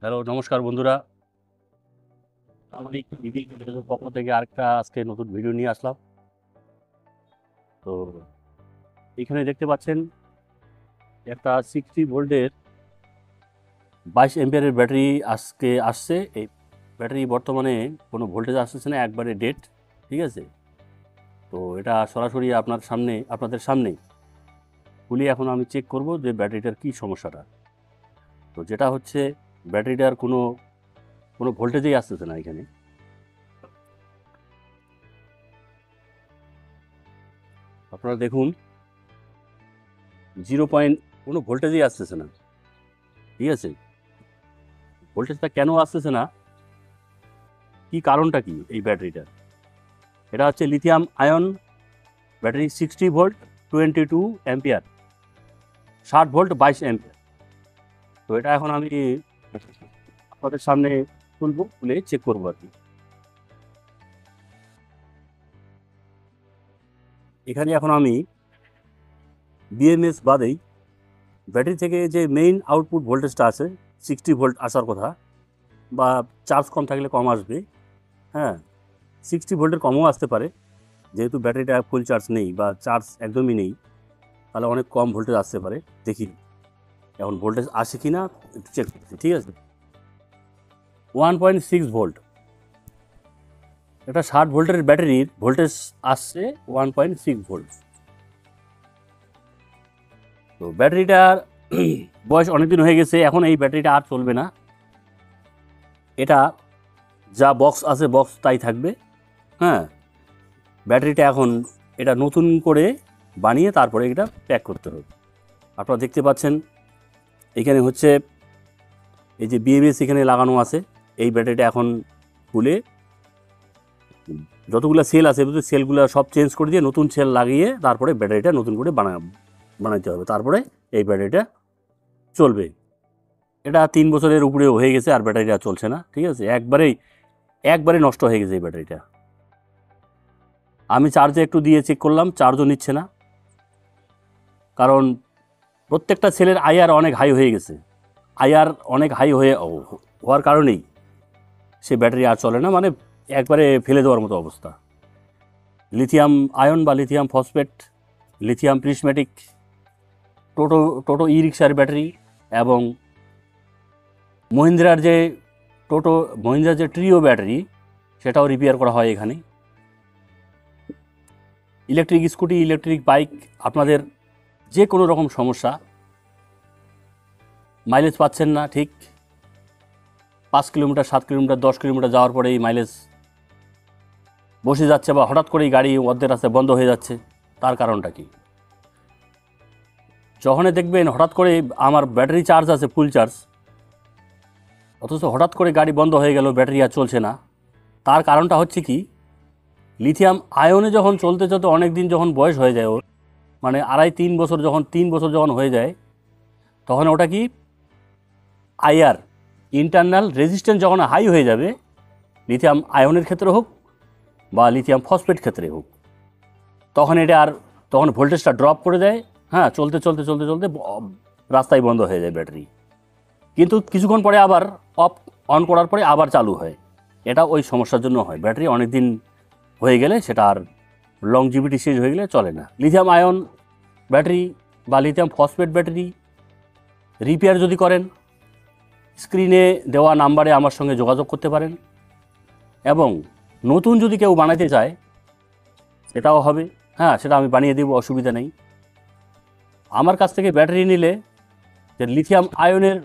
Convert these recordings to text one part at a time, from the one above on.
Hello, নমস্কার বন্ধুরা। আমি পক্ষ থেকে আরেকটা আজকে নতুন ভিডিও নিয়ে আসলাম। তো এখানে দেখতে পাচ্ছেন একটা 60 ভোল্টের 22 এম্পিয়ারের ব্যাটারি আজকে আসছে। এই ব্যাটারি বর্তমানে কোনো ভোল্টেজ আসতেছে না, একবারে ডেড। ঠিক আছে, তো এটা সরাসরি আপনাদের সামনে খুলে এখন আমি চেক করব যে ব্যাটারিটার কী সমস্যাটা। তো যেটা হচ্ছে ব্যাটারিটার কোনো কোনো ভোল্টেজেই আসতেছে না। এখানে আপনারা দেখুন, 0 কোনো ভোল্টেজই আসতেছে না। ঠিক আছে, ভোল্টেজটা কেন আসতেছে না, কি কারণটা কি এই ব্যাটারিটার? এটা হচ্ছে lithium ion battery, 60 volt 22 ampere, 60 volt 22 ampere. তো এটা এখন আমি আপনাদের সামনে খুলে চেক করবো আর কি। এখানে এখন আমি বিএমএস বাদেই ব্যাটারি থেকে যে মেইন আউটপুট ভোল্টেজটা আছে 60 ভোল্ট আসার কথা, বা চার্জ কম থাকলে কম আসবে। হ্যাঁ, 60 ভোল্টের কমও আসতে পারে, যেহেতু ব্যাটারিটা ফুল চার্জ নেই বা চার্জ একদমই নেই, তাহলে অনেক কম ভোল্টেজ আসতে পারে। দেখি এখন ভোল্টেজ আসে কি না একটু চেক করছি। ঠিক আছে, 1.6 ভোল্ট। এটা 60 ভোল্টের ব্যাটারির ভোল্টেজ আসছে 1.6 ভোল্ট। তো ব্যাটারিটার বয়স অনেকদিন হয়ে গেছে, এখন এই ব্যাটারিটা আর চলবে না। এটা যা বক্স আছে বক্স তাই থাকবে। হ্যাঁ, ব্যাটারিটা এখন এটা নতুন করে বানিয়ে তারপরে এটা প্যাক করতে হবে। আপনারা দেখতে পাচ্ছেন এখানে হচ্ছে এই যে বিএমএস এখানে লাগানো আছে। এই ব্যাটারিটা এখন খুলে যতগুলো সেল আছে সেলগুলো সব চেঞ্জ করে দিয়ে নতুন সেল লাগিয়ে তারপরে ব্যাটারিটা নতুন করে বানাইতে হবে, তারপরে এই ব্যাটারিটা চলবে। এটা 3 বছরের উপরেও হয়ে গেছে আর ব্যাটারিটা চলছে না। ঠিক আছে, একবারে নষ্ট হয়ে গেছে এই ব্যাটারিটা। আমি চার্জে একটু দিয়ে চেক করলাম, চার্জও নিচ্ছে না, কারণ প্রত্যেকটা সেলের আইআর অনেক হাই হয়ে গেছে। আইআর অনেক হাই হওয়ার কারণেই সে ব্যাটারি আর চলে না, মানে একবারে ফেলে দেওয়ার মতো অবস্থা। লিথিয়াম আয়ন বা লিথিয়াম ফসফেট, লিথিয়াম প্রিজমেটিক, টোটো ই রিক্সার ব্যাটারি এবং মহিন্দ্রার যে ট্রিও ব্যাটারি, সেটাও রিপেয়ার করা হয় এখানে। ইলেকট্রিক স্কুটি, ইলেকট্রিক বাইক, আপনাদের যে কোনো রকম সমস্যা, মাইলেজ পাচ্ছেন না ঠিক, 5 কিলোমিটার 7 কিলোমিটার 10 কিলোমিটার যাওয়ার পরেই মাইলেজ বসে যাচ্ছে, বা হঠাৎ করেই গাড়ি অর্ধেক রাস্তায় বন্ধ হয়ে যাচ্ছে। তার কারণটা কি? যখনই দেখবেন হঠাৎ করে আমার ব্যাটারি চার্জ আছে ফুল চার্জ, অথচ হঠাৎ করে গাড়ি বন্ধ হয়ে গেল, ব্যাটারি আর চলছে না, তার কারণটা হচ্ছে কি, লিথিয়াম আয়নে যখন চলতে চলতে অনেক দিন যখন বয়স হয়ে যায় ওর, মানে 2.5-3 বছর, যখন 3 বছর যখন হয়ে যায়, তখন ওটা কি আইআর, ইন্টারনাল রেজিস্ট্যান্স যখন হাই হয়ে যাবে, লিথিয়াম আয়নের ক্ষেত্রে হোক বা লিথিয়াম ফসফেট ক্ষেত্রে হোক, তখন ভোল্টেজটা ড্রপ করে দেয়। হ্যাঁ, চলতে চলতে চলতে চলতে রাস্তায় বন্ধ হয়ে যায় ব্যাটারি, কিন্তু কিছুক্ষণ পরে আবার অন করার পরে আবার চালু হয়। এটা ওই সমস্যার জন্য হয়। ব্যাটারি অনেক দিন হয়ে গেলে সেটা আর লংজিভিটি শেষ হয়ে গেলে চলে না। লিথিয়াম আয়ন ব্যাটারি বা লিথিয়াম ফসফেট ব্যাটারি রিপেয়ার যদি করেন, স্ক্রিনে দেওয়া নাম্বারে আমার সঙ্গে যোগাযোগ করতে পারেন, এবং নতুন যদি কেউ বানাতে চায় সেটাও হবে। হ্যাঁ, সেটা আমি বানিয়ে দেবো, অসুবিধা নেই। আমার কাছ থেকে ব্যাটারি নিলে যে লিথিয়াম আয়নের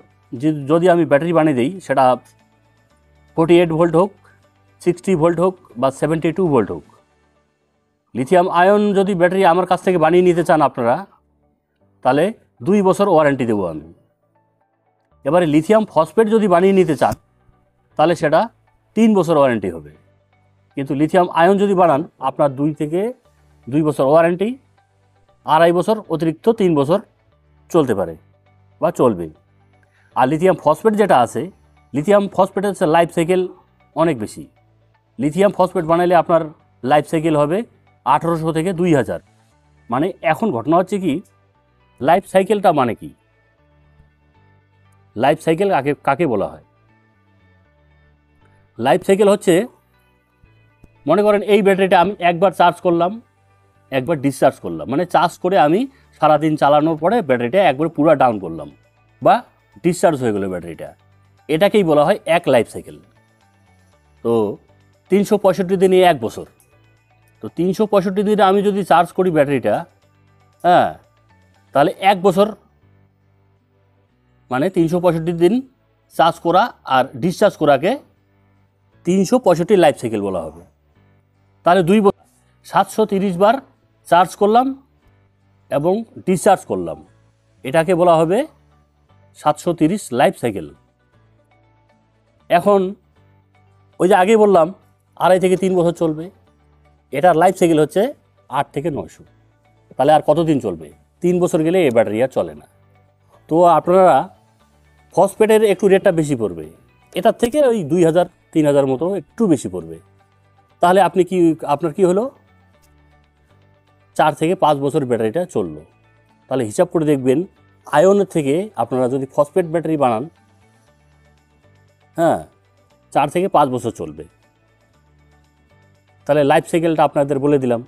যদি আমি ব্যাটারি বানিয়ে দিই, সেটা 48 ভোল্ট হোক, 60 ভোল্ট হোক বা 72 ভোল্ট হোক, লিথিয়াম আয়ন যদি ব্যাটারি আমার কাছ থেকে বানিয়ে নিতে চান আপনারা, তাহলে 2 বছর ওয়ারেন্টি দেবো আমি। এবারে লিথিয়াম ফসফেট যদি বানিয়ে নিতে চান, তাহলে সেটা 3 বছর ওয়ারেন্টি হবে। কিন্তু লিথিয়াম আয়ন যদি বানান, আপনার 2 বছর ওয়ারেন্টি, 2.5 বছর অতিরিক্ত 3 বছর চলতে পারে বা চলবে। আর লিথিয়াম ফসফেট যেটা আছে, লিথিয়াম ফসফেটের লাইফ সাইকেল অনেক বেশি। লিথিয়াম ফসফেট বানাইলে আপনার লাইফ সাইকেল হবে 1800 থেকে 2000। মানে এখন ঘটনা হচ্ছে কি, লাইফ সাইকেলটা মানে কি, লাইফ সাইকেল কাকে বলা হয়? লাইফ সাইকেল হচ্ছে, মনে করেন এই ব্যাটারিটা আমি একবার চার্জ করলাম, একবার ডিসচার্জ করলাম, মানে চার্জ করে আমি সারাদিন চালানোর পরে ব্যাটারিটা একবার পুরো ডাউন করলাম বা ডিসচার্জ হয়ে গেলো ব্যাটারিটা, এটাকেই বলা হয় এক লাইফ সাইকেল। তো 365 দিনে 1 বছর, তো 365 দিনে আমি যদি চার্জ করি ব্যাটারিটা, হ্যাঁ, তাহলে 1 বছর, মানে 365 দিন চার্জ করা আর ডিসচার্জ করাকে 365 লাইফ সাইকেল বলা হবে। তাহলে 2 বছর 730 বার চার্জ করলাম এবং ডিসচার্জ করলাম, এটাকে বলা হবে 730 লাইফ সাইকেল। এখন ওই যে আগে বললাম 2.5 থেকে 3 বছর চলবে, এটার লাইফ সাইকেল হচ্ছে 8 থেকে 900। তাহলে আর কতদিন চলবে? 3 বছর গেলে এই ব্যাটারি আর চলে না। তো আপনারা ফসফেটের একটু রেটটা বেশি পড়বে, এটার থেকে ওই 2000-3000 মতো একটু বেশি পড়বে। তাহলে আপনার কি হলো, 4 থেকে 5 বছর ব্যাটারিটা চললো। তাহলে হিসাব করে দেখবেন, আয়নের থেকে আপনারা যদি ফসফেট ব্যাটারি বানান, হ্যাঁ, 4 থেকে 5 বছর চলবে। তাহলে লাইফ সাইকেলটা আপনাদের বলে দিলাম।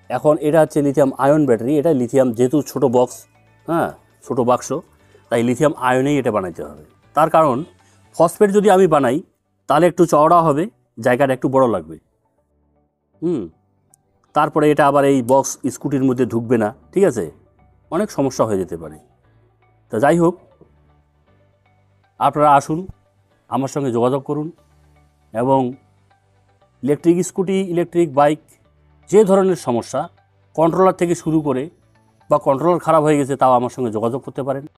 এখন এটা হচ্ছে লিথিয়াম আয়ন ব্যাটারি, এটা লিথিয়াম যেহেতু ছোটো বক্স, হ্যাঁ, ছোটো বাক্স, তাই লিথিয়াম আয়নেই এটা বানাইতে হবে। তার কারণ ফসফেট যদি আমি বানাই তাহলে একটু চওড়া হবে, জায়গাটা একটু বড় লাগবে, তারপরে এটা আবার এই বক্স স্কুটির মধ্যে ঢুকবে না, ঠিক আছে, অনেক সমস্যা হয়ে যেতে পারে। তা যাই হোক, আপনারা আসুন, আমার সঙ্গে যোগাযোগ করুন এবং ইলেকট্রিক স্কুটি, ইলেকট্রিক বাইক, যে ধরনের সমস্যা, কন্ট্রোলার থেকে শুরু করে, বা কন্ট্রোলার খারাপ হয়ে গেছে তাও আমার সঙ্গে যোগাযোগ করতে পারেন।